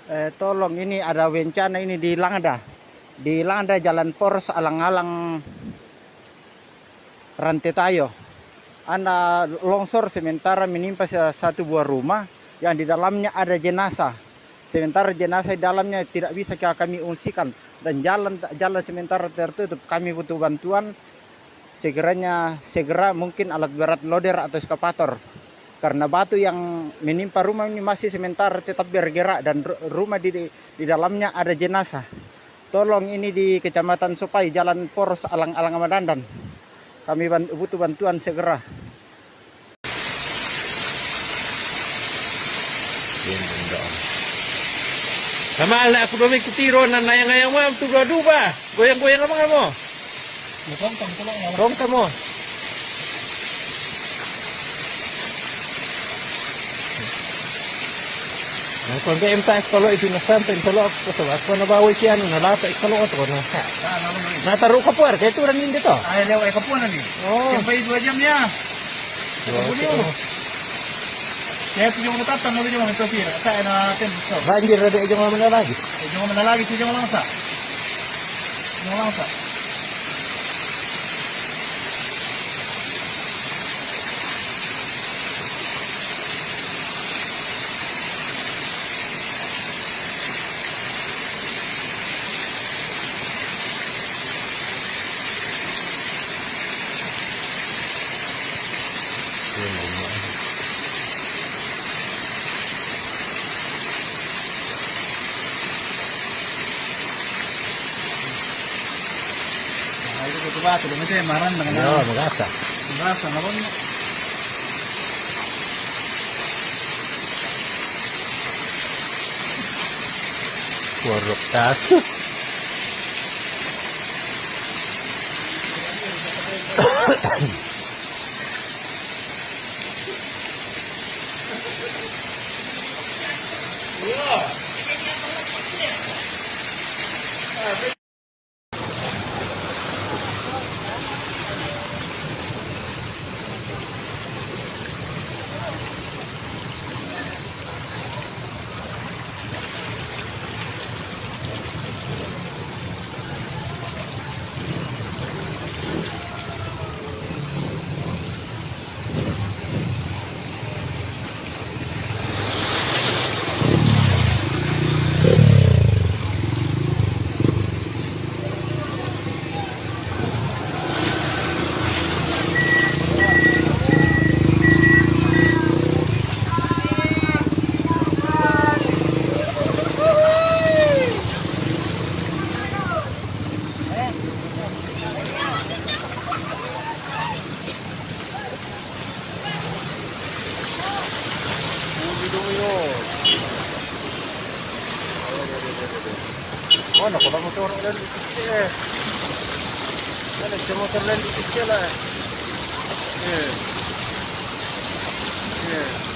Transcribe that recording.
Tolong, ini ada bencana ini di Langda. Di Langda Jalan Poros alang-alang Rantetayo. Ada longsor sementara menimpa satu buah rumah yang di dalamnya ada jenazah. Sementara jenazah di dalamnya tidak bisa kami ungsikan dan jalan sementara tertutup. Kami butuh bantuan segera mungkin alat berat loader atau eskavator. Karena batu yang menimpa rumah ini masih sementara tetap bergerak dan rumah di dalamnya ada jenazah. Tolong, ini di Kecamatan Sopai, Jalan Poros Alang-alang Madandan. Kami butuh bantuan segera. Sama ala aku domi kutiro na nayang-nayang mo, tuga-duba. Goyang-goyang ka mga mo. Rong ka mo. Ang pagka impas kalau itu nasan pen kalau ako sa ako na bawi siya no nalata ikalo ko no. Nataro ka po kay turan din dito. Ay lew ay kapuan ni. Oh. Kaya 2 jam niya. Kaya ito yung natatan mo yung mga topira. Sa natin so. Banjir ada ejong mana lagi. Yung manalagi si yung langsa. Yung langsa. Ito ba ito dumi tayo maran dengan Yo, magasa. Magasa na ron. Warok taso. Oh, nakuha motor ulit dito. Ano, motor ulit dito lah. Yeah.